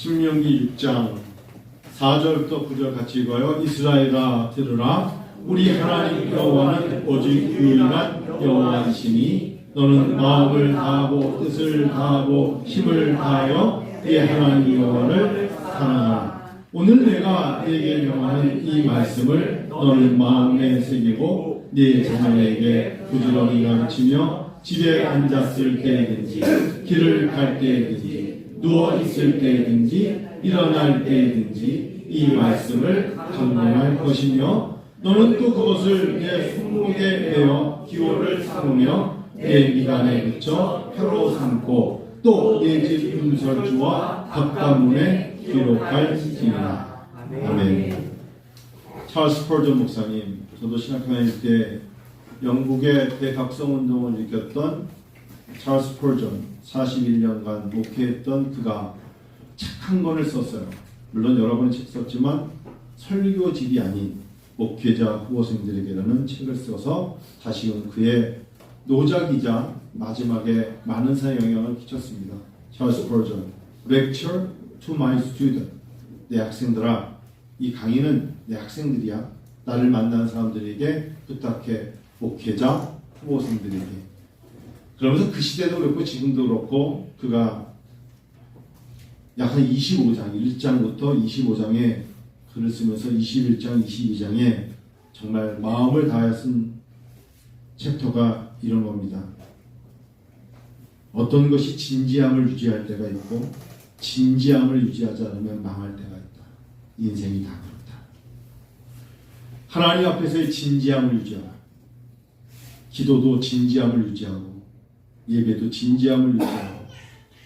신명기 6장 4절부터 9절 같이 읽어요. 이스라엘아 들으라. 우리 하나님 여호와는 오직 유일한 여호와이시니 너는 마음을 다하고 뜻을 다하고 힘을 다하여 네 하나님 여호와를 사랑하라. 오늘 내가 네게 명하는 이 말씀을 너는 마음에 새기고 네 자녀에게 부지런히 가르치며 집에 앉았을 때이든지 길을 갈 때이든지 누워 있을 때이든지 일어날 때이든지 이 말씀을 강론할 것이며 너는 또 그것을 내 손목에 메어 기호를 삼으며 내 미간에 붙여 표로 삼고 또 내 집 음설주와 덕담문에 기록할지니라. 아멘. 찰스 스퍼전 목사님, 저도 신학교 다닐 때 영국의 대각성운동을 일으켰던 찰스 스퍼전 41년간 목회했던 그가 책 한 권을 썼어요. 물론 여러 번 책 썼지만 설교집이 아닌 목회자 후보생들에게라는 책을 써서 다시금 그의 노작이자 마지막에 많은 사회 영향을 끼쳤습니다. 찰스 스퍼전 Lecture to my student. 내 학생들아, 이 강의는 내 학생들이야. 나를 만난 사람들에게 부탁해. 목회자 후보생들에게. 그러면서 그 시대도 그렇고 지금도 그렇고 그가 약 한 25장, 1장부터 25장에 글을 쓰면서 21장, 22장에 정말 마음을 다해 쓴 챕터가 이런 겁니다. 어떤 것이 진지함을 유지할 때가 있고 진지함을 유지하지 않으면 망할 때가 있다. 인생이 다 그렇다. 하나님 앞에서의 진지함을 유지하라. 기도도 진지함을 유지하고 예배도 진지함을 유지하고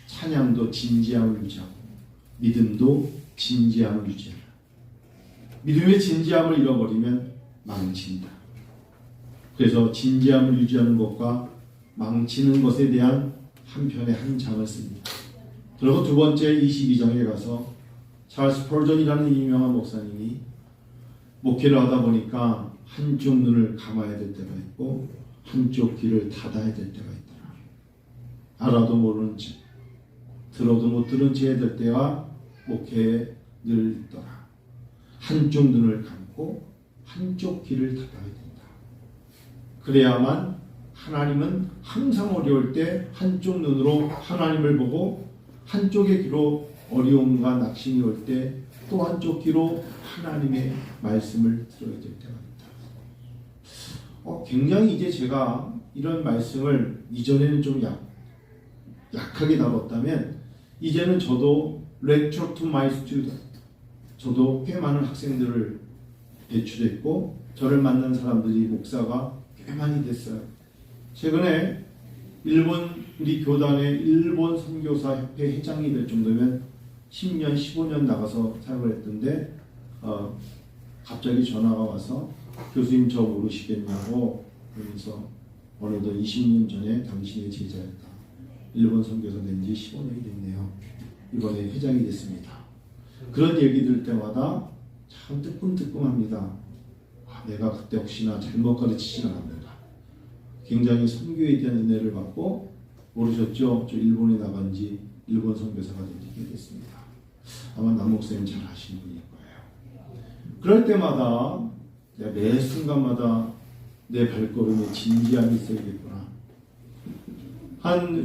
찬양도 진지함을 유지하고 믿음도 진지함을 유지하라. 믿음의 진지함을 잃어버리면 망친다. 그래서 진지함을 유지하는 것과 망치는 것에 대한 한 편의 한 장을 씁니다. 그리고 두 번째 22장에 가서 찰스 스퍼전이라는 유명한 목사님이 목회를 하다 보니까 한쪽 눈을 감아야 될 때가 있고 한쪽 귀를 닫아야 될 때가 있더라. 알아도 모르는 채, 들어도 못 들은 채 해야 될 때와 목회에 늘 있더라. 한쪽 눈을 감고 한쪽 귀를 닫아야 된다. 그래야만 하나님은 항상 어려울 때 한쪽 눈으로 하나님을 보고 한쪽의 귀로 어려움과 낙심이 올 때 또 한쪽 귀로 하나님의 말씀을 들어야 될 때가 있다. 굉장히 이제 제가 이런 말씀을 이전에는 좀 약하게 다뤘다면 이제는 저도 lecture to my student, 저도 꽤 많은 학생들을 배출했고 저를 만난 사람들이 목사가 꽤 많이 됐어요. 최근에 우리 교단의 일본 선교사 협회 회장이 될 정도면 10년, 15년 나가서 사역을 했던데 갑자기 전화가 와서 교수님 저 모르시겠냐고 그러면서 어느덧 20년 전에 당신의 제자였다. 일본 선교사 된 지 15년이 됐네요. 이번에 회장이 됐습니다. 그런 얘기 들을 때마다 참 뜨끔뜨끔합니다. 내가 그때 혹시나 잘못 가르치진 않았는가. 굉장히 선교에 대한 은혜를 받고 모르셨죠? 저 일본에 나간 지 일본 선교사가 된 지 됐습니다. 아마 남 목사님 잘 아시는 분일 거예요. 그럴 때마다 내가 매 순간마다 내 발걸음에 진지함이 있어야겠구나.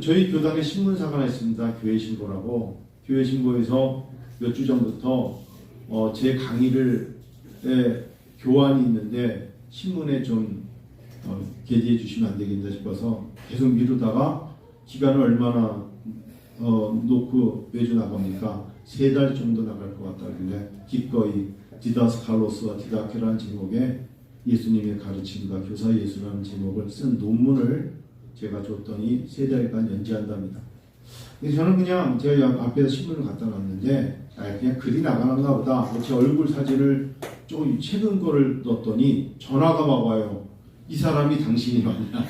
저희 교단에 신문사가 하나 있습니다. 교회신보라고. 교회신보에서 몇 주 전부터 제 강의를 교환이 있는데 신문에 좀 게재해 주시면 안 되겠나 싶어서 계속 미루다가 기간을 얼마나 놓고 매주 나갑니까? 3달 정도 나갈 것 같다길래 기꺼이 디다스칼로스와 디다케라는 제목의 예수님의 가르침과 교사 예수라는 제목을 쓴 논문을 제가 줬더니 3달간 연재한답니다. 그래서 저는 그냥 제가 앞에서 신문을 갖다 놨는데 그냥 글이 나가는가 보다. 제 얼굴 사진을 조금 최근 거를 넣었더니 전화가 막 와요. 이 사람이 당신이 맞냐.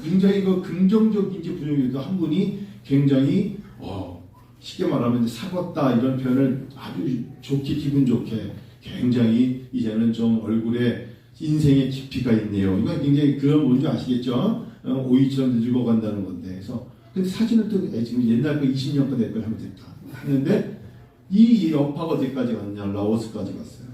굉장히 긍정적인지 부정적인지 한 분이 굉장히 쉽게 말하면 사겄다 이런 표현을 아주 좋게 기분 좋게 굉장히 이제는 좀 얼굴에 인생의 깊이가 있네요. 이거 굉장히 그런 뭔지 아시겠죠? 오이처럼 늙어간다는 건데. 그래서 근데 사진을 또 지금 옛날 거 20년 거 내 걸 하면 됐다. 했는데 이 여파가 어디까지 갔냐? 라오스까지 갔어요.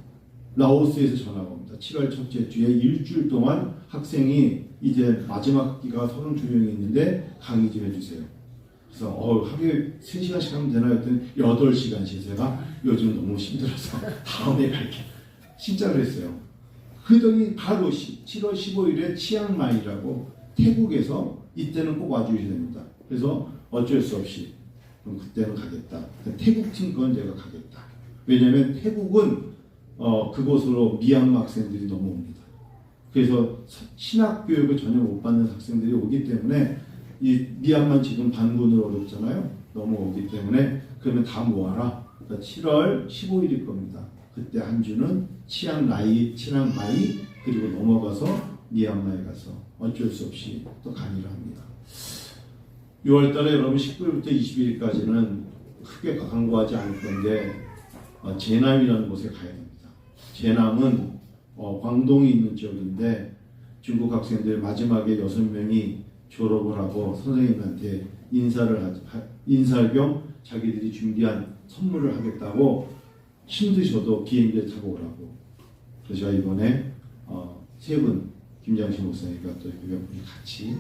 라오스에서 전화가 옵니다. 7월 첫째 주에 일주일 동안 학생이 이제 마지막 학기가 32명이 있는데 강의 좀 해주세요. 그래서 하루에 3시간씩 하면 되나요? 했더니 8시간씩 제가 요즘 너무 힘들어서 다음에 갈게. 진짜 그랬어요. 그러더니 바로 7월 15일에 치앙마이라고 태국에서 이때는 꼭 와주셔야 됩니다. 그래서 어쩔 수 없이 그럼 그때는 가겠다. 태국 팀 건 제가 가겠다. 왜냐하면 태국은 그곳으로 미얀마 학생들이 넘어옵니다. 그래서 신학 교육을 전혀 못 받는 학생들이 오기 때문에 이 미얀마 지금 반군으로 어렵잖아요. 넘어오기 때문에 그러면 다 모아라. 그러니까 7월 15일일 겁니다. 그때 한 주는 치앙마이 그리고 넘어가서 미얀마에 가서 어쩔 수 없이 또 강의를 합니다. 6월 달에 여러분 19일부터 20일까지는 크게 광고하지 않을 건데 제남이라는 곳에 가야 됩니다. 제남은 광동이 있는 지역인데 중국 학생들 마지막에 6명이 졸업을 하고 선생님한테 인사를 겸 자기들이 준비한 선물을 하겠다고 힘드셔도 비행기를 타고 오라고. 그래서 제가 이번에 세 분 김장식 목사님과 또 몇 분이 같이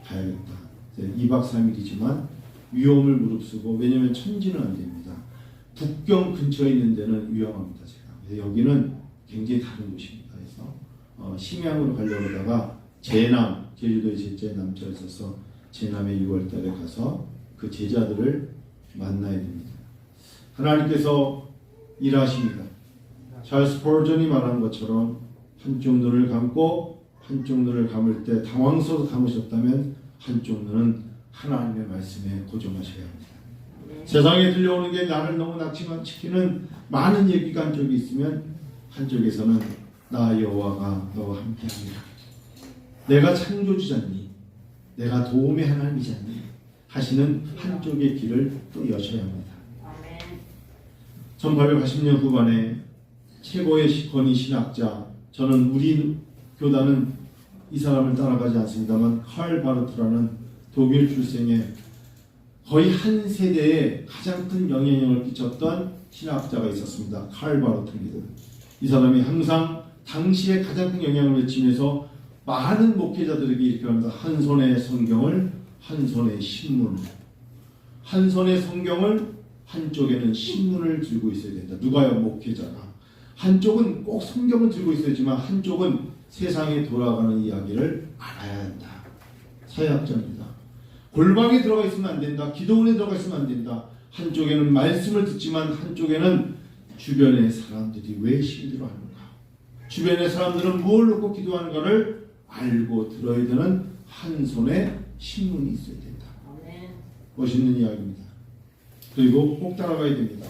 가야겠다. 2박 3일이지만 위험을 무릅쓰고, 왜냐하면 천지는 안 됩니다. 북경 근처에 있는 데는 위험합니다. 제가 여기는 굉장히 다른 곳입니다. 그래서 심양으로 가려고 하다가 제남, 제주도의 제자의 남자에 있어서 제남에 6월 달에 가서 그 제자들을 만나야 됩니다. 하나님께서 일하십니다. 찰스 스퍼전이 말한 것처럼 한쪽 눈을 감고 한쪽 눈을 감을 때 당황스러워 감으셨다면 한쪽 눈은 하나님의 말씀에 고정하셔야 합니다. 세상에 들려오는 게 나를 너무 낙심시키는 많은 얘기가 한쪽에 있으면 한쪽에서는 나 여호와가 너와 함께합니다. 내가 창조주잖니, 내가 도움의 하나님이잖니 하시는 한쪽의 길을 또 여셔야 합니다. 1880년 후반에 최고의 시커니 신학자, 저는 우리 교단은 이 사람을 따라가지 않습니다만 칼 바르트라는 독일 출생의 거의 한 세대에 가장 큰 영향력을 끼쳤던 신학자가 있었습니다. 칼 바르트입니다. 이 사람이 항상 당시에 가장 큰 영향을 미치면서 많은 목회자들에게 이렇게 합니다. 한 손에 성경을, 한 손에 신문을, 한 손에 성경을, 한쪽에는 신문을 들고 있어야 된다. 누가요? 목회자가. 한쪽은 꼭 성경을 들고 있어야지만 한쪽은 세상에 돌아가는 이야기를 알아야 한다. 사회학자입니다. 골방에 들어가 있으면 안 된다. 기도원에 들어가 있으면 안 된다. 한쪽에는 말씀을 듣지만 한쪽에는 주변의 사람들이 왜 힘들어하는가, 주변의 사람들은 뭘 놓고 기도하는가를 알고 들어야 되는 한 손에 신문이 있어야 된다. 멋있는 이야기입니다. 그리고 꼭 따라가야 됩니다.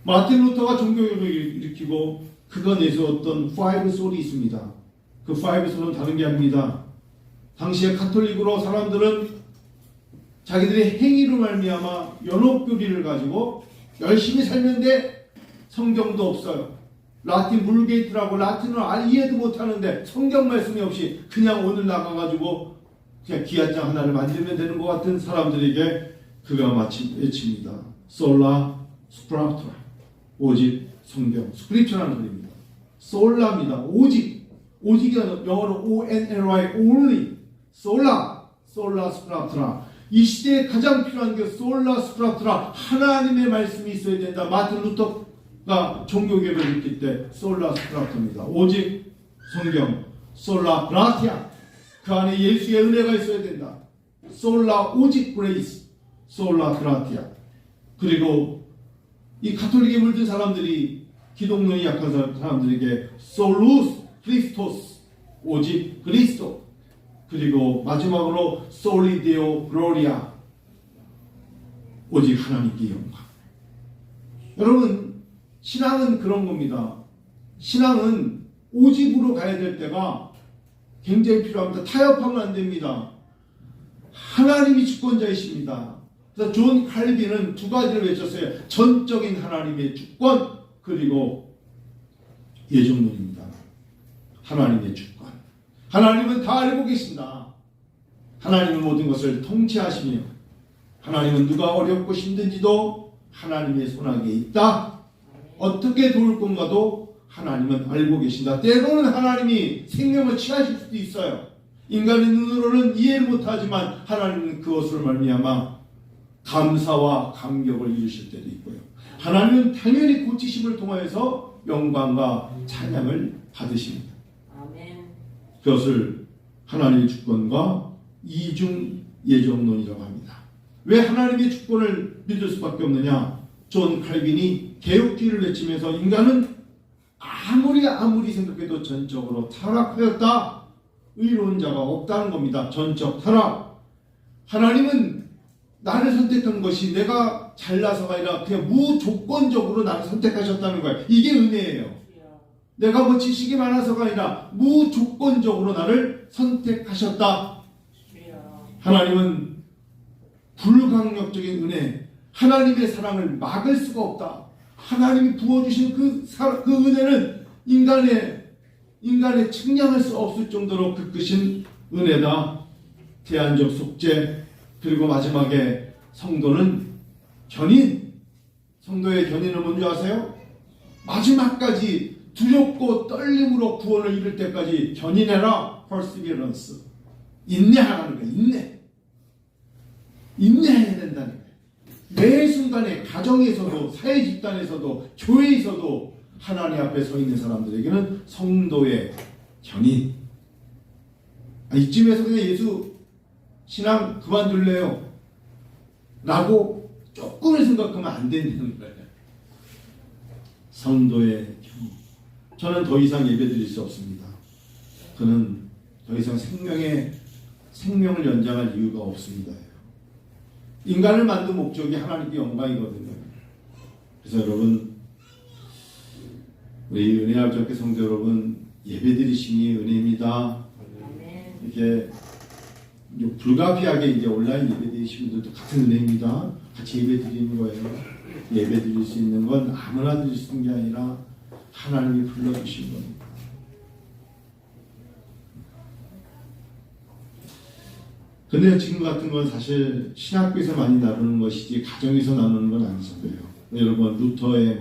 마틴 루터가 종교개혁을 일으키고 그가 내세웠던 5 소울이 있습니다. 그 5 소울은 다른 게 아닙니다. 당시에 카톨릭으로 사람들은 자기들의 행위로 말미암아 연옥교리를 가지고 열심히 살는데 성경도 없어요. 라틴 물게이트라고 라틴을 이해도 못하는데 성경 말씀이 없이 그냥 오늘 나가가지고 그냥 기한장 하나를 만들면 되는 것 같은 사람들에게 그가 마침 외칩니다. 솔라 스프라투라, 오직 성경, 스크립처라는 소리입니다. 솔라입니다. 오직이라는 영어로 O-N-L-Y, only, 솔라 스프라투라. 이 시대에 가장 필요한 게 솔라 스프라투라, 하나님의 말씀이 있어야 된다. 마틴 루터가 종교개혁을 일으킬 때 솔라 스프라투입니다. 오직 성경, 솔라 그라티아, 그 안에 예수의 은혜가 있어야 된다. 솔라 오직 그레이스, 솔라 그라티아. 그리고 이 가톨릭에 물든 사람들이, 기독론이 약한 사람들에게 솔루스 크리스토스, 오직 그리스도. 그리고 마지막으로 솔리데오 글로리아, 오직 하나님께 영광. 여러분, 신앙은 그런 겁니다. 신앙은 오직으로 가야 될 때가 굉장히 필요합니다. 타협하면 안 됩니다. 하나님이 주권자이십니다. 그래서 존 칼빈은 두 가지를 외쳤어요. 전적인 하나님의 주권, 그리고 예정론입니다. 하나님의 주권. 하나님은 다 알고 계신다. 하나님은 모든 것을 통치하시며, 하나님은 누가 어렵고 힘든지도 하나님의 손아귀에 있다. 어떻게 도울 건가도 하나님은 알고 계신다. 때로는 하나님이 생명을 취하실 수도 있어요. 인간의 눈으로는 이해를 못하지만 하나님은 그것을 말미암아 감사와 감격을 이루실 때도 있고요. 하나님은 당연히 고치심을 통하여서 영광과 찬양을 받으십니다. 그것을 하나님의 주권과 이중 예정론이라고 합니다. 왜 하나님의 주권을 믿을 수밖에 없느냐? 존 칼빈이 개혁주의를 외치면서 인간은 아무리 생각해도 전적으로 타락하였다. 의로운 자가 없다는 겁니다. 전적 타락. 하나님은 나를 선택한 것이 내가 잘나서가 아니라 그냥 무조건적으로 나를 선택하셨다는 거예요. 이게 은혜예요. 내가 뭐 지식이 많아서가 아니라 무조건적으로 나를 선택하셨다. 하나님은 불강력적인 은혜, 하나님의 사랑을 막을 수가 없다. 하나님이 부어주신 그 은혜는 인간의 측량할 수 없을 정도로 극크신 은혜다. 대안적 속죄, 그리고 마지막에 성도는 견인. 성도의 견인은 뭔지 아세요? 마지막까지 두렵고 떨림으로 구원을 이룰 때까지 견인해라. perseverance. 인내하라는 거예요. 인내해야 된다는 거예요. 매 순간에 가정에서도 사회 집단에서도 교회에서도 하나님 앞에 서 있는 사람들에게는 성도의 견인. 이쯤에서 그냥 예수 신앙 그만둘래요 라고 조금을 생각하면 안 되는 거예요. 성도의 견인. 저는 더 이상 예배 드릴 수 없습니다. 그는 더 이상 생명을 연장할 이유가 없습니다. 인간을 만든 목적이 하나님께 영광이거든요. 그래서 여러분, 우리 은혜 앞잡게 성도 여러분, 예배 드리심이 은혜입니다. 이렇게 불가피하게 이제 온라인 예배 드리시는 분들도 같은 은혜입니다. 같이 예배 드리는 거예요. 예배 드릴 수 있는 건 아무나 드릴 수 있는 게 아니라 하나님이 불러주신 겁니다. 근데 지금 같은 건 사실 신학교에서 많이 나누는 것이지 가정에서 나누는 건 아니잖아요. 여러분 루터의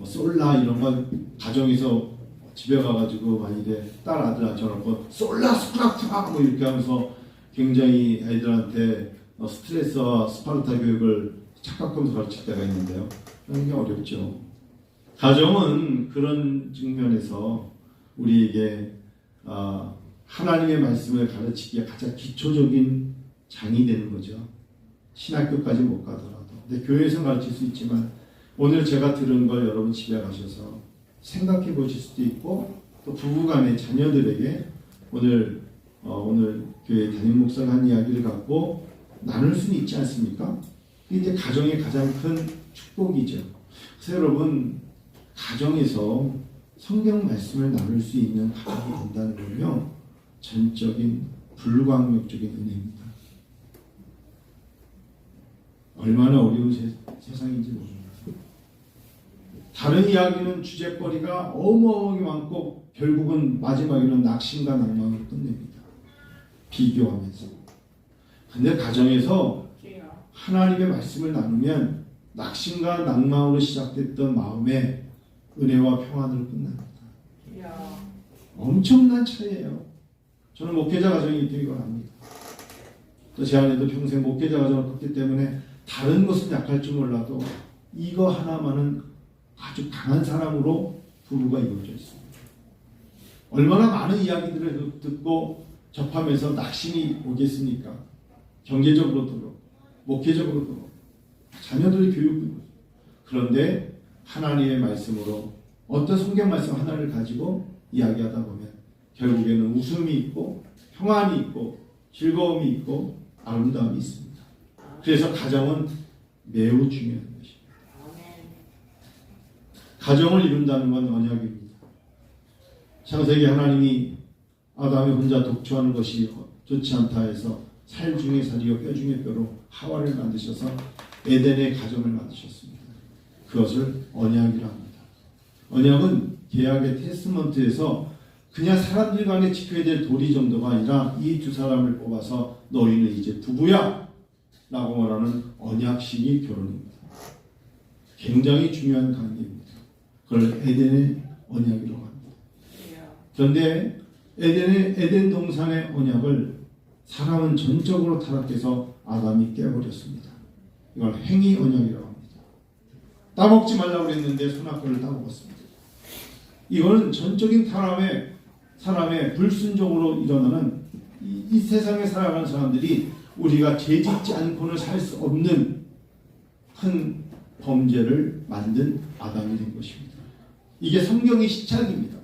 솔라 이런 건 가정에서 집에 가가지고 만일에 딸 아들 앉혀놓고 솔라 스크라투라 뭐 이렇게 하면서 굉장히 아이들한테 스트레스와 스파르타 교육을 착각하면서 가르칠 때가 있는데요. 굉장히 어렵죠. 가정은 그런 측면에서 우리에게 하나님의 말씀을 가르치기에 가장 기초적인 장이 되는 거죠. 신학교까지 못 가더라도. 근데 교회에서 가르칠 수 있지만 오늘 제가 들은 걸 여러분 집에 가셔서 생각해 보실 수도 있고 또 부부간의 자녀들에게 오늘 교회 담임 목사가 한 이야기를 갖고 나눌 수는 있지 않습니까? 그게 이제 가정의 가장 큰 축복이죠. 그래서 여러분 가정에서 성경 말씀을 나눌 수 있는 가정이 된다는 건요. 전적인 불광력적인 은혜입니다. 얼마나 어려운 세상인지 모릅니다. 다른 이야기는 주제거리가 어마어마하게 많고 결국은 마지막에는 낙심과 낭만으로 끝냅니다. 비교하면서. 근데 가정에서 하나님의 말씀을 나누면 낙심과 낭만으로 시작됐던 마음의 은혜와 평안으로 끝납니다. 엄청난 차이예요. 저는 목회자 가정이기 때문에 이걸 압니다. 또 제 아내도 평생 목회자 가정을 컸기 때문에 다른 것은 약할 줄 몰라도 이거 하나만은 아주 강한 사람으로 부부가 이루어져 있습니다. 얼마나 많은 이야기들을 듣고 접하면서 낙심이 오겠습니까? 경제적으로도 그렇고 목회적으로도 그렇고 자녀들의 교육도 그런데 하나님의 말씀으로 어떤 성경 말씀 하나를 가지고 이야기하다 보면 결국에는 웃음이 있고 평안이 있고 즐거움이 있고 아름다움이 있습니다. 그래서 가정은 매우 중요한 것입니다. 가정을 이룬다는 건 언약입니다. 창세기 하나님이 아담이 혼자 독초하는 것이 좋지 않다 해서 살 중에 살이요 뼈 중에 뼈로 하와를 만드셔서 에덴의 가정을 만드셨습니다. 그것을 언약이라 합니다. 언약은 계약의 테스트먼트에서 그냥 사람들 간에 지켜야 될 도리 정도가 아니라 이 두 사람을 뽑아서 너희는 이제 부부야 라고 말하는 언약식이 결혼입니다. 굉장히 중요한 관계입니다. 그걸 에덴의 언약이라고 합니다. 그런데 에덴 동산의 언약을 사람은 전적으로 타락해서 아담이 깨버렸습니다. 이걸 행위 언약이라고 합니다. 따먹지 말라고 그랬는데 선악과를 따먹었습니다. 이거는 전적인 사람의 불순종으로 일어나는 이 세상에 살아가는 사람들이 우리가 죄짓지 않고는 살 수 없는 큰 범죄를 만든 아담이 된 것입니다. 이게 성경의 시작입니다.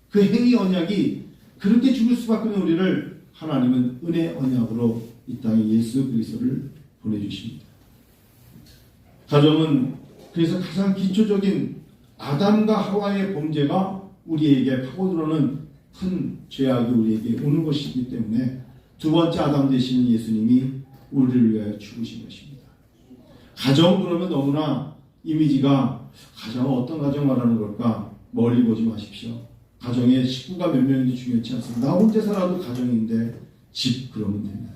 그 행위 언약이 그렇게 죽을 수밖에 없는 우리를 하나님은 은혜 언약으로 이 땅에 예수 그리스도를 보내주십니다. 가정은 그래서 가장 기초적인 아담과 하와의 범죄가 우리에게 파고들어오는 큰 죄악이 우리에게 오는 것이기 때문에 두 번째 아담 되시는 예수님이 우리를 위하여 죽으신 것입니다. 가정 그러면 너무나 이미지가 가정은 어떤 가정 말하는 걸까? 멀리 보지 마십시오. 가정에 식구가 몇 명인지 중요치 않습니다. 나 혼자 살아도 가정인데 집 그러면 됩니다.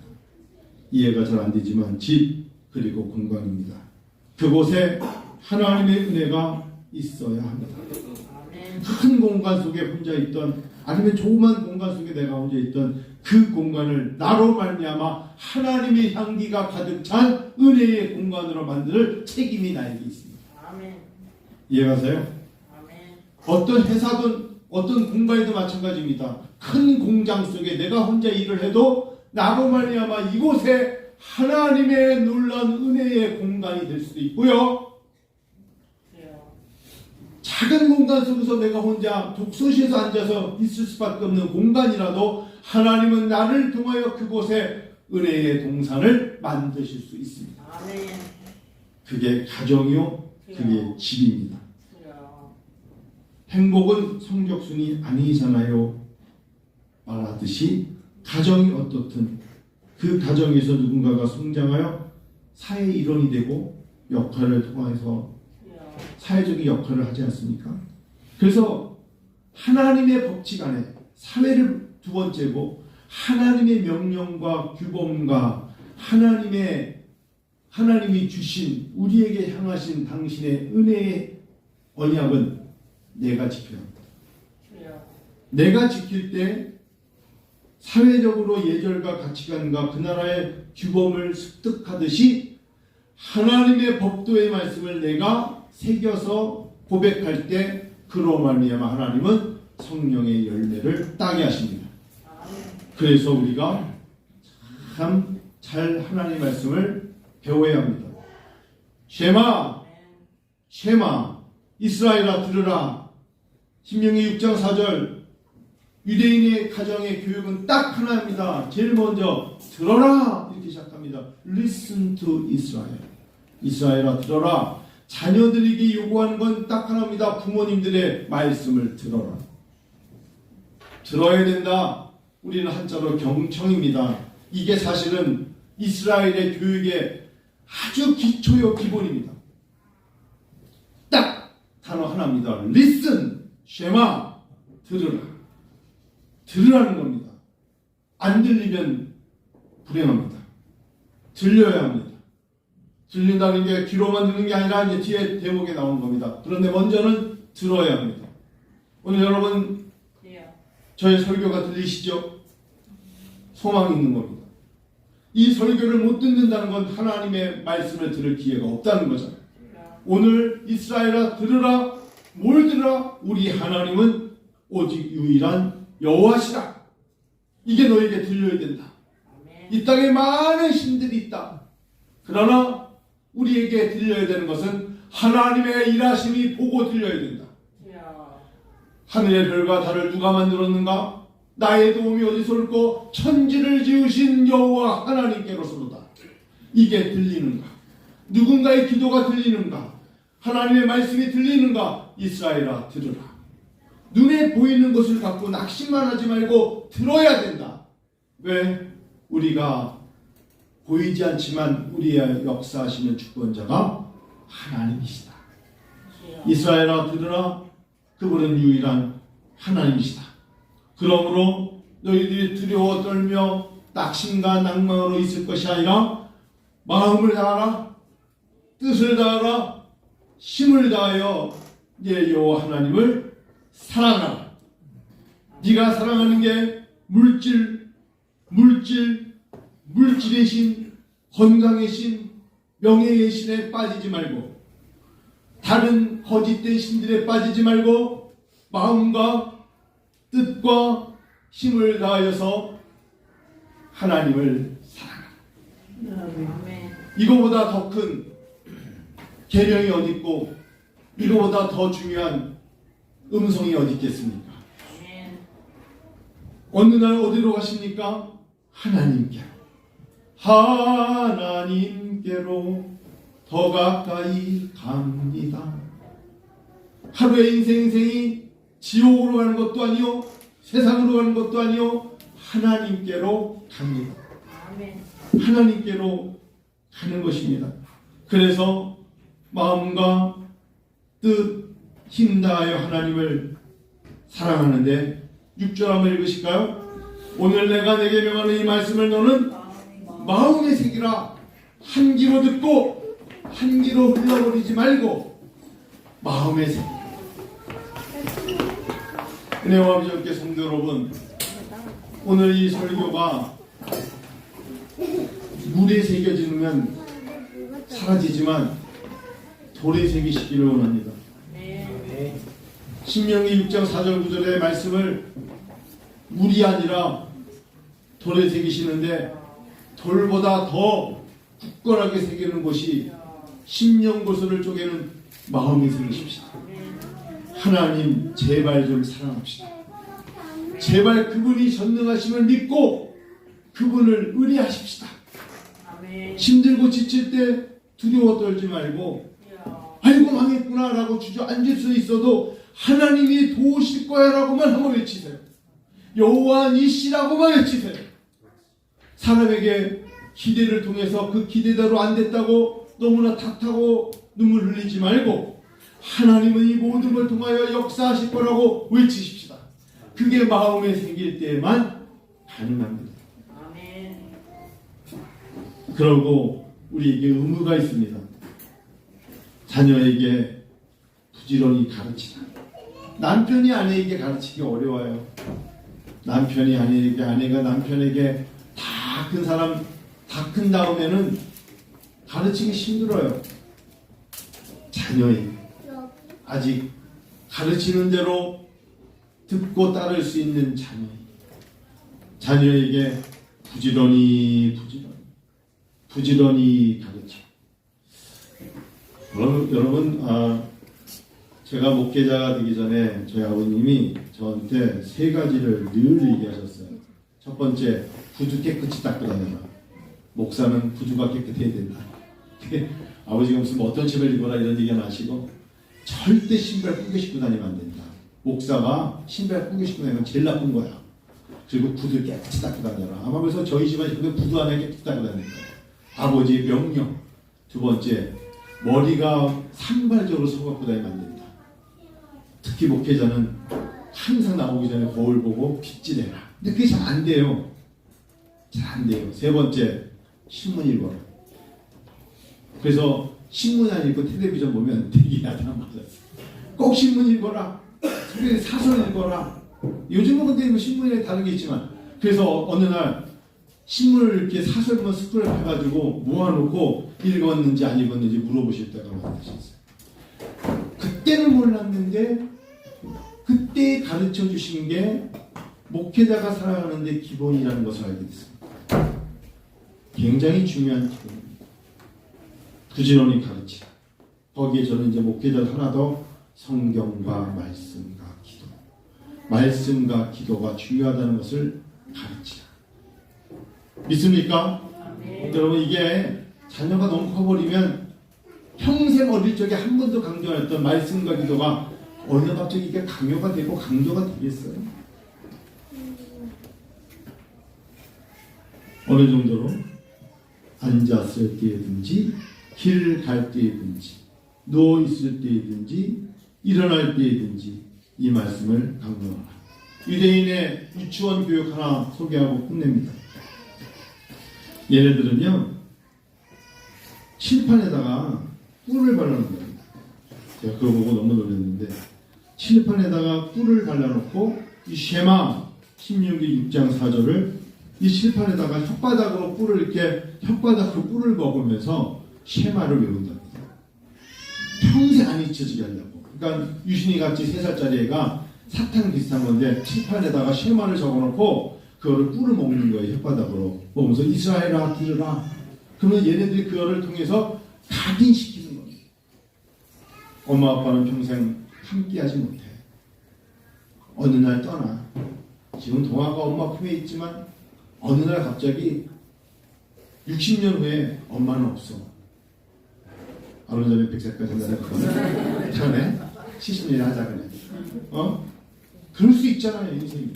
이해가 잘 안 되지만 집 그리고 공간입니다. 그곳에 하나님의 은혜가 있어야 합니다. 큰 공간 속에 혼자 있던 아니면 조그만 공간 속에 내가 혼자 있던 그 공간을 나로 말미암아 하나님의 향기가 가득 찬 은혜의 공간으로 만들 책임이 나에게 있습니다. 아멘. 이해가세요? 아멘. 어떤 회사든 어떤 공간에도 마찬가지입니다. 큰 공장 속에 내가 혼자 일을 해도 나로 말미암아 이곳에 하나님의 놀라운 은혜의 공간이 될 수도 있고요. 작은 공간 속에서 내가 혼자 독서실에서 앉아서 있을 수밖에 없는 공간이라도 하나님은 나를 통하여 그곳에 은혜의 동산을 만드실 수 있습니다. 아멘. 그게 가정이요, 그게 집입니다. 행복은 성적순이 아니잖아요 말하듯이 가정이 어떻든 그 가정에서 누군가가 성장하여 사회의 일원이 되고 역할을 통해서 사회적인 역할을 하지 않습니까? 그래서 하나님의 법칙 안에 사회를 두 번째고 하나님의 명령과 규범과 하나님이 주신 우리에게 향하신 당신의 은혜의 언약은 내가 지켜야 합니다. 내가 지킬 때 사회적으로 예절과 가치관과 그 나라의 규범을 습득하듯이 하나님의 법도의 말씀을 내가 새겨서 고백할 때 그로 말미암아 하나님은 성령의 열매를 따게 하십니다. 그래서 우리가 참 잘 하나님의 말씀을 배워야 합니다. 쉐마 이스라엘아 들으라. 신명기 6장 4절 유대인의 가정의 교육은 딱 하나입니다. 제일 먼저 들어라 이렇게 시작합니다. Listen to Israel. 이스라엘아 들어라. 자녀들에게 요구하는 건 딱 하나입니다. 부모님들의 말씀을 들어라. 들어야 된다. 우리는 한자로 경청입니다. 이게 사실은 이스라엘의 교육의 아주 기초요 기본입니다. 딱 단어 하나입니다. Listen, 쉐마, 들으라. 들으라는 겁니다. 안 들리면 불행합니다. 들려야 합니다. 들린다는 게 귀로만 듣는 게 아니라 이제 뒤에 대목에 나오는 겁니다. 그런데 먼저는 들어야 합니다. 오늘 여러분 저의 설교가 들리시죠? 소망이 있는 겁니다. 이 설교를 못 듣는다는 건 하나님의 말씀을 들을 기회가 없다는 거잖아요. 오늘 이스라엘아 들으라. 뭘 들으라? 우리 하나님은 오직 유일한 여호와시라. 이게 너에게 들려야 된다. 이 땅에 많은 신들이 있다. 그러나 우리에게 들려야 되는 것은 하나님의 일하심이 보고 들려야 된다. 하늘의 별과 달을 누가 만들었는가? 나의 도움이 어디서 올고 천지를 지으신 여호와 하나님께로서로다. 이게 들리는가? 누군가의 기도가 들리는가? 하나님의 말씀이 들리는가? 이스라엘아 들으라. 눈에 보이는 것을 갖고 낙심만 하지 말고 들어야 된다. 왜? 우리가 보이지 않지만 우리의 역사하시는 주권자가 하나님이시다. 이스라엘아 들으라. 그분은 유일한 하나님이시다. 그러므로 너희들이 두려워 떨며 낙심과 낭망으로 있을 것이 아니라 마음을 다하라. 뜻을 다하라. 힘을 다하여 내 여호와 하나님을 사랑하라. 네가 사랑하는 게 물질의 신, 건강의 신, 명예의 신에 빠지지 말고, 다른 거짓된 신들에 빠지지 말고, 마음과 뜻과 힘을 다하여서 하나님을 사랑하라. 이거보다 더 큰 계명이 어디 있고, 이거보다 더 중요한 음성이 어디 있겠습니까? 어느 날 어디로 가십니까? 하나님께로 더 가까이 갑니다. 하루의 인생이 지옥으로 가는 것도 아니요, 세상으로 가는 것도 아니요, 하나님께로 갑니다. 하나님께로 가는 것입니다. 그래서 마음과 뜻, 힘 다하여 하나님을 사랑하는데, 6절 한번 읽으실까요? 오늘 내가 내게 명하는 이 말씀을 너는 마음에 새기라. 한 귀로 듣고 한 귀로 흘러버리지 말고 마음에 새기라. 은혜와 함께 성도 여러분, 오늘 이 설교가 물에 새겨지면 사라지지만 돌에 새기시기를 원합니다. 신명기 6장 4절 9절의 말씀을 물이 아니라 돌에 새기시는데, 돌보다 더 굳건하게 새기는 것이 심령고소를 쪼개는 마음이 새기십시다. 하나님 제발 좀 사랑합시다. 제발 그분이 전능하심을 믿고 그분을 의뢰하십시다. 힘들고 지칠 때 두려워 떨지 말고, 아이고 망했구나 라고 주저앉을 수 있어도 하나님이 도우실 거야 라고만 한번 외치세요. 여호와 니시라고만 외치세요. 사람에게 기대를 통해서 그 기대대로 안 됐다고 너무나 탓하고 눈물 흘리지 말고, 하나님은 이 모든 걸 통하여 역사하실 거라고 외치십시다. 그게 마음에 생길 때만 가능합니다. 그러고 우리에게 의무가 있습니다. 자녀에게 부지런히 가르치라. 남편이 아내에게 가르치기 어려워요. 남편이 아내에게, 아내가 남편에게 다 큰 사람, 다 큰 다음에는 가르치기 힘들어요. 자녀에게 아직 가르치는 대로 듣고 따를 수 있는 자녀에게 부지런히 가르쳐. 여러분, 제가 목회자가 되기 전에 저희 아버님이 저한테 세 가지를 늘 얘기하셨어요. 첫 번째, 구두 깨끗이 닦고 다녀라. 목사는 구두가 깨끗해야 된다. 아버지가 무슨 어떤 책을 읽어라 이런 얘기 하시고, 절대 신발 꾸겨 신고 다니면 안 된다. 목사가 신발 꾸겨 신고 다니면 제일 나쁜 거야. 그리고 구두 깨끗이 닦고 다녀라. 아마 그래서 저희 집안이 구두 하나 깨끗이 닦고 다니는 거예요. 아버지의 명령. 두 번째, 머리가 산발적으로 서갖고 다니면 안 된다. 특히 목회자는 항상 나오기 전에 거울 보고 빗질해라. 근데 그게 잘 안 돼요. 잘 안 돼요. 세 번째, 신문 읽어라. 그래서 신문 안 읽고 텔레비전 보면 되게 야단 맞았어. 꼭 신문 읽어라. 특별히 사설 읽어라. 요즘은 근데 뭐 신문에 다른 게 있지만, 그래서 어느 날 신문을 이렇게 사설만 스크롤 해가지고 모아놓고 읽었는지 안 읽었는지 물어보실 때가 많으셨어요. 그때는 몰랐는데 그때 가르쳐 주신 게 목회자가 살아가는데 기본이라는 것을 알게 됐습니다. 굉장히 중요한 기본입니다. 부지런히 가르치라. 거기에 저는 이제 목회자를 하나 더 성경과 말씀과 기도가 중요하다는 것을 가르치라. 믿습니까? 여러분, 이게 자녀가 너무 커버리면 평생 어릴 적에 한 번도 강조 안 했던 말씀과 기도가 어느 날 갑자기 이게 강요가 되고 강조가 되겠어요? 어느 정도로? 앉았을 때든지, 길 갈 때든지, 누워 있을 때든지, 일어날 때든지 이 말씀을 강조하라. 유대인의 유치원 교육 하나 소개하고 끝냅니다. 얘네들은요, 칠판에다가 꿀을 바르는 겁니다. 제가 그거 보고 너무 놀랐는데 칠판에다가 뿔을 발라놓고 이 쉐마 16기 6장 4절을 이 칠판에다가 혓바닥으로 뿔을 이렇게 혓바닥으로 뿔을 먹으면서 쉐마를 외운답니다. 평생 안 잊혀지게 하려고. 그러니까 유신이 같이 3살짜리 애가 사탕 비슷한 건데 칠판에다가 쉐마를 적어놓고 그거를 뿔을 먹는 거예요. 혓바닥으로 먹으면서 이스라엘아 들으라. 그러면 얘네들이 그거를 통해서 각인시키는 겁니다. 엄마 아빠는 평생 함께하지 못해. 어느 날 떠나. 지금 동아가 엄마 품에 있지만 어느 날 갑자기 60년 후에 엄마는 없어. 얼마 전에 100살까지 살았거든. 전에 70년 하자 그래. 그럴 수 있잖아요, 인생이.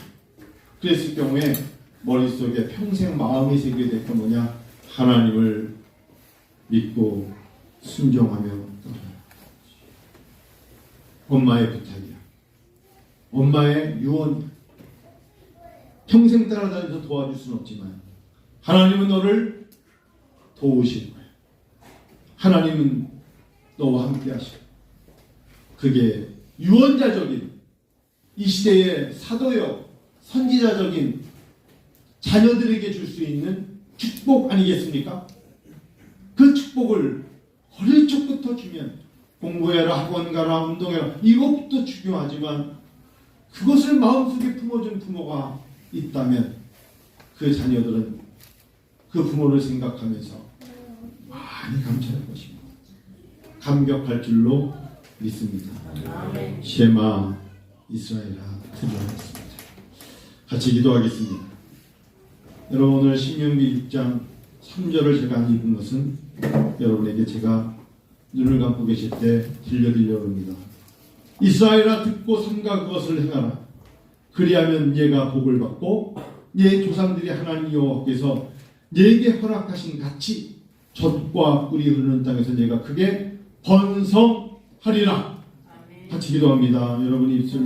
그랬을 경우에 머릿속에 평생 마음이 새기게 될 건 뭐냐? 하나님을 믿고 순종하며 떠나요. 엄마의 부탁이야. 엄마의 유언이야. 평생 따라다니면서 도와줄 수는 없지만 하나님은 너를 도우실 거야. 하나님은 너와 함께 하시고. 그게 유언자적인 이 시대의 사도요 선지자적인 자녀들에게 줄 수 있는 축복 아니겠습니까? 그 축복을 어릴 적부터 주면 공부해라, 학원 가라, 운동해라, 이것도 중요하지만 그것을 마음속에 품어준 부모가 있다면 그 자녀들은 그 부모를 생각하면서 많이 감사할 것입니다. 감격할 줄로 믿습니다. 쉐마 이스라엘아 들으라. 같이 기도하겠습니다. 여러분, 오늘 신명기 6장 3절을 제가 안 읽은 것은 여러분에게 제가 눈을 감고 계실 때 들려드리려고 합니다. 이스라엘아 듣고 삼가 그것을 행하라. 그리하면 네가 복을 받고 네 조상들이 하나님 여호와께서 네게 허락하신 같이 젖과 꿀이 흐르는 땅에서 네가 크게 번성하리라. 같이 기도합니다. 여러분 입술